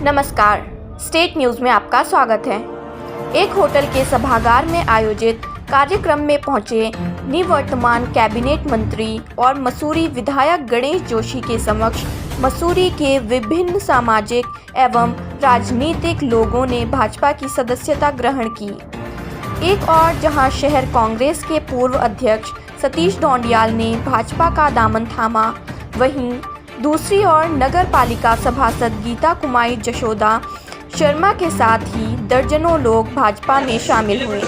नमस्कार, state news में आपका स्वागत है। एक होटल के सभागार में आयोजित कार्यक्रम में पहुंचे निवर्तमान कैबिनेट मंत्री और मसूरी विधायक गणेश जोशी के समक्ष मसूरी के विभिन्न सामाजिक एवं राजनीतिक लोगों ने भाजपा की सदस्यता ग्रहण की। एक और जहां शहर कांग्रेस के पूर्व अध्यक्ष सतीश ढोंडियाल ने भाजपा का दामन थामा, वहीं दूसरी ओर नगर पालिका सभासद गीता कुमारी जशोदा शर्मा के साथ ही दर्जनों लोग भाजपा में शामिल हुए।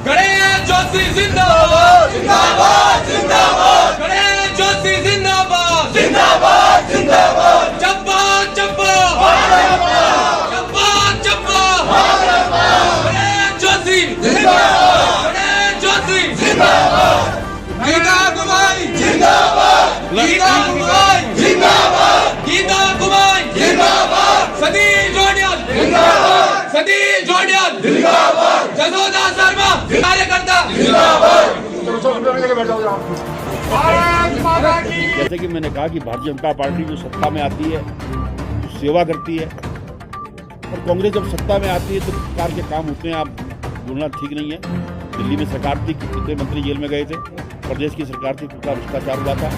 गणेश जोशी जिंदाबाद जिंदाबाद जिंदाबाद, गणेश जोशी जिंदाबाद जिंदाबाद जिंदाबाद, चप्पा चप्पा चप्पा चप्पा, गणेश जोशी जिंदाबाद, गणेश जोशी जिंदाबाद, गीता कुमारी जिंदाबाद, गीता कुमारी जिंदाबाद, गीता कुमारी जिंदाबाद, सतीश ढोंडियाल जिंदाबाद, सतीश ढोंडियाल जिंदाबाद, जसोदा शर्मा कार्यकर्ता जिंदाबाद। जैसे कि मैंने कहा कि भारतीय जनता पार्टी जो सत्ता में आती है, जो सेवा करती है, और कांग्रेस जब सत्ता में आती है तो सरकार के काम होते हैं। आप बोलना ठीक नहीं है। दिल्ली में सरकार थी, कितने मंत्री जेल में गए थे, प्रदेश की सरकार थी, उसका भ्रष्टाचार हुआ था।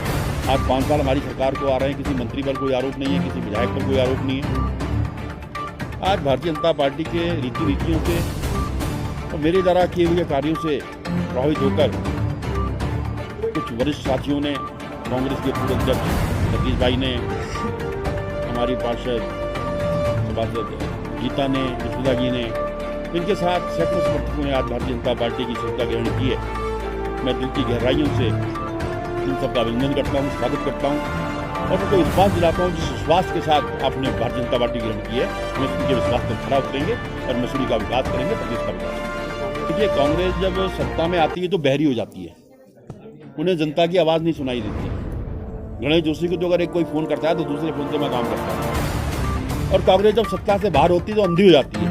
आज 5 साल हमारी सरकार को आ रहे हैं, किसी मंत्री पर कोई आरोप नहीं है, किसी विधायक पर कोई आरोप नहीं है। आज भारतीय जनता पार्टी के रीति नीतियों से और मेरे द्वारा किए हुए कार्यों से प्रभावित होकर कुछ वरिष्ठ साथियों ने, कांग्रेस के पूर्व अध्यक्ष सतीश भाई ने, हमारी पार्षद सभासद गीता ने, जसोदा जी ने, इनके साथ सैकड़ों समर्थकों ने आज भारतीय जनता पार्टी की सत्ता ग्रहण की है। मैं दिल की गहराइयों से इन सबका अभिनंदन करता हूँ, स्वागत करता हूँ और उनको विश्वास दिलाता हूँ जिस विश्वास के साथ आपने भारतीय जनता पार्टी ग्रहण की है, हम उनके विश्वास पर खरा उतरेंगे और मसूरी का विकास करेंगे, प्रदेश का विकास करेंगे। देखिए, कांग्रेस जब सत्ता में आती है तो बहरी हो जाती है, उन्हें जनता की आवाज़ नहीं सुनाई देती। गणेश जोशी को तो अगर एक कोई फ़ोन करता है तो दूसरे फ़ोन से मैं काम करता हूँ। और कांग्रेस जब सत्ता से बाहर होती है तो अंधी हो जाती है।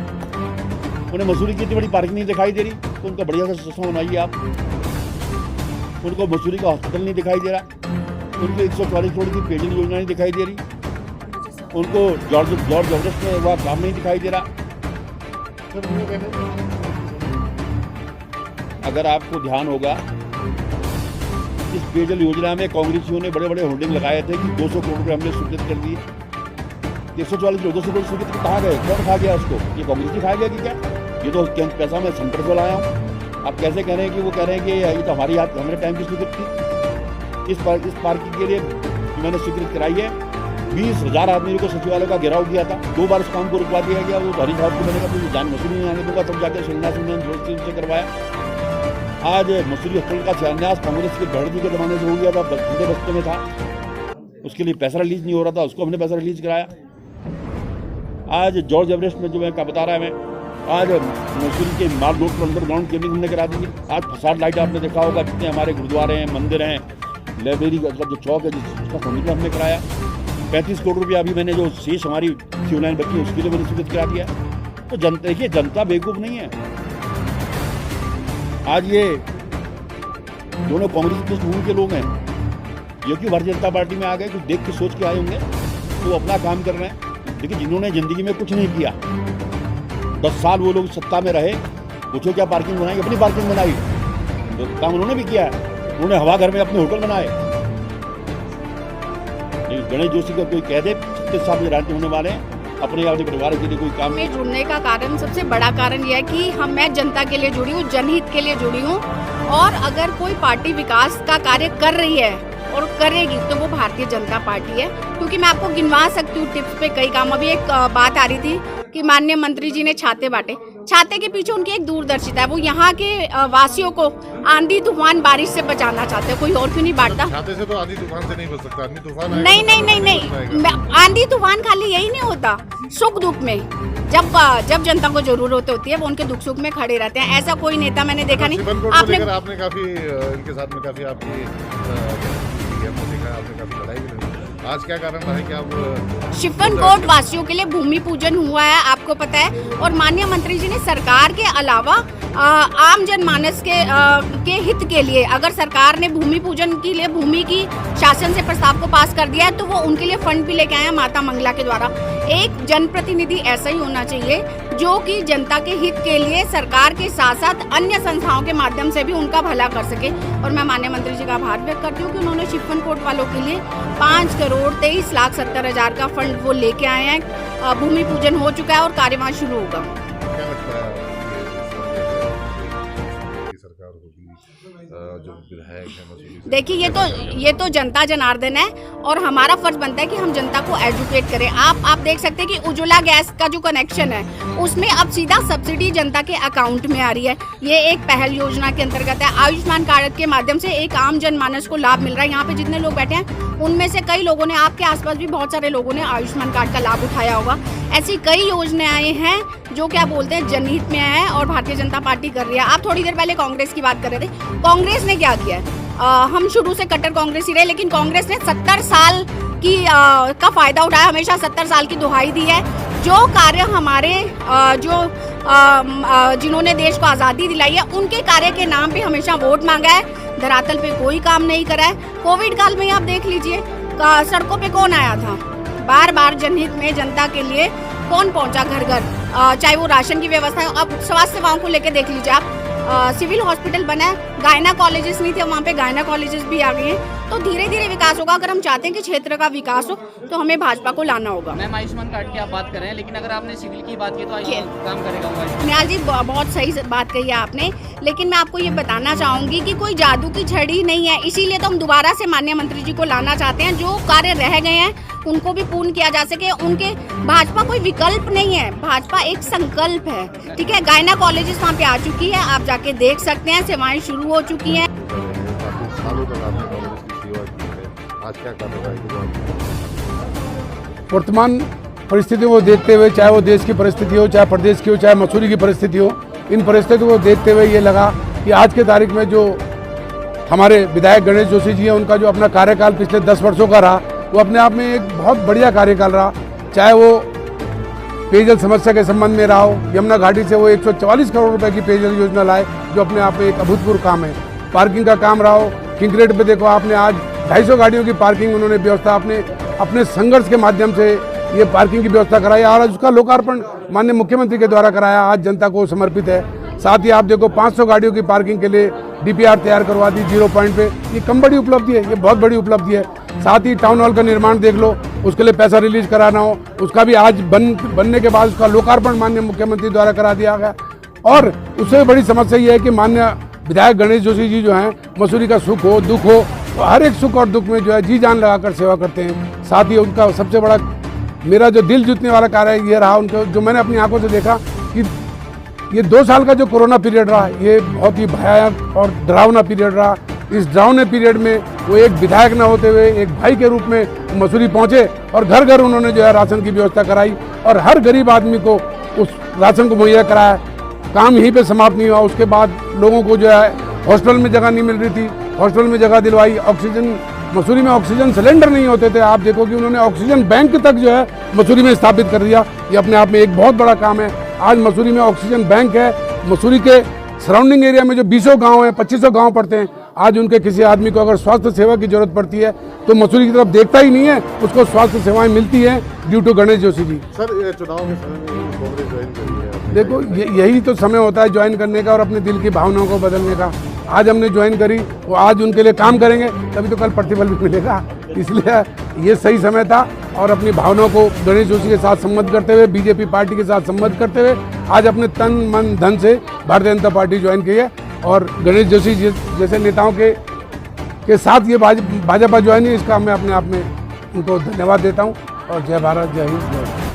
उन्हें मसूरी की इतनी बड़ी पार्किंग नहीं दिखाई दे रही तो उनका बढ़िया सा सिस्टम बनाइए आप। उनको मसूरी का हॉस्पिटल नहीं दिखाई दे रहा, उनको 140 करोड़ की पेयजल योजना नहीं दिखाई दे रही, उनको जॉर्ज एवरेस्ट में वह काम नहीं दिखाई दे रहा। अगर आपको ध्यान होगा, इस पेयजल योजना में कांग्रेसियों ने बड़े बड़े होर्डिंग लगाए थे कि 200 करोड़ रुपये हमने स्वीकृत कर दिए। 140 200 करोड़ स्वीकृत कहाँ गए, कौन खा गया उसको? ये कांग्रेस ही खा गया कि क्या? ये तो पैसा मैं सेंटर से लाया हूँ। आप कैसे कह रहे हैं कि वो कह रहे हैं कि ये तो हमारी याद हमारे टाइम की स्वीकृत थी। इस पार्किंग के लिए मैंने स्वीकृत कराई है। 20,000 आदमियों को सचिवालय का घेराव किया था, 2 बार उस काम को रुकवा दिया गया। वो हरी साहब को मैंने कहा तो जान मसूरी नहीं आने दूंगा, तब जाकर शिलान्यास से करवाया। आज मसूरी हॉस्पिटल का शिलान्यास कांग्रेस के गढ़ के जमाने से हो गया था, बस्ते में था, उसके लिए पैसा रिलीज नहीं हो रहा था, उसको हमने पैसा रिलीज कराया। आज जॉर्ज एवरेस्ट में जो मैं बता रहा है, मैं आज मसूरी के माल रोड पर अंडरग्राउंड केबिंग हमने करा दी है। आज फसाद लाइट आपने देखा होगा, जितने हमारे गुरुद्वारे हैं, मंदिर हैं, लाइब्रेरी का जो चौक है जिसका फर्नीचर हमने कराया। 35 करोड़ रुपया अभी मैंने जो शेष हमारी सिविल लाइन बची है उसके लिए मैंने स्वीकृत करा दिया। तो जनता, देखिए, जनता बेवकूफ़ नहीं है। आज ये दोनों कांग्रेस की पृष्ठभूमि के लोग हैं, ये क्यों भारतीय जनता पार्टी में आ गए, कुछ देख के सोच के आए होंगे, तो अपना काम कर रहे हैं। देखिए, जिन्होंने ज़िंदगी में कुछ नहीं किया, 10 साल वो लोग सत्ता में रहे, पूछो क्या पार्किंग बनाई? अपनी पार्किंग बनाई, तो काम उन्होंने भी किया है। उन्होंने हवा घर में अपने होटल बनाए। लेकिन गणेश जोशी का कोई कह दे 36 साल में राजनीति होने वाले हैं, अपने परिवार के लिए कोई काम में जुड़ने का कारण, सबसे बड़ा कारण यह है कि मैं जनता के लिए जुड़ी हूँ, जनहित के लिए जुड़ी हूँ। और अगर कोई पार्टी विकास का कार्य कर रही है और करेगी तो वो भारतीय जनता पार्टी है। क्योंकि मैं आपको गिनवा सकती हूँ टिप्स पे कई काम। अभी एक बात आ रही थी कि माननीय मंत्री जी ने छाते बांटे। छाते के पीछे उनकी एक दूरदर्शिता है, वो यहाँ के वासियों को आंधी तूफान बारिश से बचाना चाहते हैं। कोई और क्यों नहीं बांटता? छाते से तो आंधी तूफान से नहीं बच सकता। आंधी तूफान नहीं, आंधी तूफान खाली यही नहीं होता, सुख दुख में जब जनता को जरूरत होती है वो उनके दुख सुख में खड़े रहते हैं। ऐसा कोई नेता मैंने देखा नहीं। आपने काफी इनके साथ में काफी आपकी लड़ाई भी लड़ी। आज क्या कारण रहा है कि आप शिफनकोट वासियों के लिए भूमि पूजन हुआ है, आपको पता है। और माननीय मंत्री जी ने सरकार के अलावा आम जनमानस के हित के लिए अगर सरकार ने भूमि पूजन के लिए भूमि की शासन से प्रस्ताव को पास कर दिया है तो वो उनके लिए फंड भी लेके आए हैं माता मंगला के द्वारा। एक जनप्रतिनिधि ऐसा ही होना चाहिए जो कि जनता के हित के लिए सरकार के साथ साथ अन्य संस्थाओं के माध्यम से भी उनका भला कर सके। और मैं माननीय मंत्री जी का आभार व्यक्त करती हूँ कि उन्होंने शिफन कोट वालों के लिए 5,23,70,000 का फंड वो लेके आए हैं। भूमि पूजन हो चुका है और कार्यवाही शुरू होगा। क्या लगता है सरकार होगी जो विधायक है मसूरी से? देखिए ये तो जनता जनार्दन है और हमारा फर्ज बनता है कि हम जनता को एजुकेट करें। आप देख सकते हैं कि उज्ज्वला गैस का जो कनेक्शन है उसमें अब सीधा सब्सिडी जनता के अकाउंट में आ रही है। ये एक पहल योजना के अंतर्गत है। आयुष्मान कार्ड के माध्यम से एक आम जनमानस को लाभ मिल रहा है। यहाँ पे जितने लोग बैठे हैं उनमें से कई लोगों ने, आपके आसपास भी बहुत सारे लोगों ने आयुष्मान कार्ड का लाभ उठाया होगा। ऐसी कई योजनाएं हैं जो क्या बोलते हैं जनहित में है और भारतीय जनता पार्टी कर रही है। आप थोड़ी देर पहले कांग्रेस की बात कर रहे थे। कांग्रेस ने क्या किया है? हम शुरू से कट्टर कांग्रेस ही रहे, लेकिन कांग्रेस ने 70 साल की का फायदा उठाया, हमेशा 70 साल की दुहाई दी है। जो कार्य हमारे जिन्होंने देश को आज़ादी दिलाई है उनके कार्य के नाम पे हमेशा वोट मांगा है, धरातल पे कोई काम नहीं करा है। कोविड काल में आप देख लीजिए सड़कों पे कौन आया था, बार बार जनहित में जनता के लिए कौन पहुंचा घर घर, चाहे वो राशन की व्यवस्था है। अब स्वास्थ्य सेवाओं को लेकर देख लीजिए आप, सिविल हॉस्पिटल बना है, गायना कॉलेजेस नहीं थे, वहाँ पे गायना कॉलेजेस भी आ गए हैं। तो धीरे धीरे विकास होगा। अगर हम चाहते हैं कि क्षेत्र का विकास हो तो हमें भाजपा को लाना होगा। मैम आयुष्मान कार्ड की आप बात कर रहे हैं, लेकिन अगर आपने सिविल की बात की तो आयुष्मान काम करेगा वो? निहाल जी बहुत सही बात कही है आपने, लेकिन मैं आपको ये बताना चाहूंगी कि कोई जादू की छड़ी नहीं है। इसीलिए तो हम दोबारा से माननीय मंत्री जी को लाना चाहते हैं। जो कार्य रह गए हैं उनको भी पूर्ण किया जा सके। उनके भाजपा कोई विकल्प नहीं है, भाजपा एक संकल्प है। ठीक है, गायना कॉलेजेस वहाँ पे आ चुकी है, आप जाके देख सकते हैं, सेवाएं शुरू हो चुकी हैं। काफी सालों तक आपने कांग्रेस की सेवा की है, आज क्या कार्रवाई? वर्तमान परिस्थितियों को देखते हुए, चाहे वो देश की परिस्थिति हो, चाहे प्रदेश की हो, चाहे मसूरी की परिस्थिति हो, इन परिस्थितियों को देखते हुए ये लगा कि आज के तारीख में जो हमारे विधायक गणेश जोशी जी हैं उनका जो अपना कार्यकाल पिछले 10 वर्षों का रहा वो अपने आप में एक बहुत बढ़िया कार्यकाल रहा। चाहे वो पेयजल समस्या के संबंध में रहा हो, यमुना घाटी से वो 144 करोड़ रुपए की पेयजल योजना लाए जो अपने आप में एक अभूतपूर्व काम है। पार्किंग का काम रहा हो, किंगरेट पे देखो आपने आज 250 गाड़ियों की पार्किंग उन्होंने व्यवस्था अपने संघर्ष के माध्यम से ये पार्किंग की व्यवस्था कराई और उसका लोकार्पण माननीय मुख्यमंत्री के द्वारा कराया, आज जनता को समर्पित है। साथ ही आप देखो 500 गाड़ियों की पार्किंग के लिए DPR तैयार करवा दी 0 पॉइंट पे, ये कम बड़ी उपलब्धि है, ये बहुत बड़ी उपलब्धि है। साथ ही टाउन हॉल का निर्माण देख लो, उसके लिए पैसा रिलीज कराना हो, उसका भी आज बनने के बाद उसका लोकार्पण माननीय मुख्यमंत्री द्वारा करा दिया गया। और उससे बड़ी समस्या ये है कि माननीय विधायक गणेश जोशी जी जो हैं मसूरी का सुख हो दुख हो, हर एक सुख और दुख में जो है जी जान लगाकर सेवा करते हैं। साथ ही उनका सबसे बड़ा मेरा जो दिल जीतने वाला कार्य ये रहा उनका, जो मैंने अपनी आंखों से देखा कि ये 2 साल का जो कोरोना पीरियड रहा ये बहुत ही भयानक और डरावना पीरियड रहा। इस डरावने पीरियड में वो एक विधायक न होते हुए एक भाई के रूप में मसूरी पहुंचे और घर घर उन्होंने जो है राशन की व्यवस्था कराई और हर गरीब आदमी को उस राशन को मुहैया कराया। काम यहीं पे समाप्त नहीं हुआ, उसके बाद लोगों को जो है हॉस्टल में जगह नहीं मिल रही थी, हॉस्टल में जगह दिलवाई। ऑक्सीजन मसूरी में ऑक्सीजन सिलेंडर नहीं होते थे, आप देखो कि उन्होंने ऑक्सीजन बैंक तक जो है मसूरी में स्थापित कर दिया। ये अपने आप में एक बहुत बड़ा काम है। आज मसूरी में ऑक्सीजन बैंक है। मसूरी के सराउंडिंग एरिया में जो 200 गांव हैं, 2500 गांव पड़ते हैं, आज उनके किसी आदमी को अगर स्वास्थ्य सेवा की जरूरत पड़ती है तो मसूरी की तरफ देखता ही नहीं है, उसको स्वास्थ्य सेवाएं मिलती हैं due to Ganesh Joshi ji. Sir ये चुनाव के समय में कांग्रेस ज्वाइन करी है, देखो यही तो समय होता है ज्वाइन करने का और अपने दिल की भावनाओं को बदलने का। आज हमने ज्वाइन करी, वो आज उनके लिए काम करेंगे तभी तो कल प्रतिफल भी मिलेगा, इसलिए ये सही समय था। और अपनी भावनाओं को गणेश जोशी के साथ सम्मत करते हुए, बीजेपी पार्टी के साथ सम्मत करते हुए आज अपने तन मन धन से भारतीय जनता पार्टी ज्वाइन की है। और गणेश जोशी जैसे नेताओं के साथ ये भाजपा ज्वाइन है, इसका मैं अपने आप में उनको धन्यवाद देता हूँ। और जय भारत, जय हिंद, जय।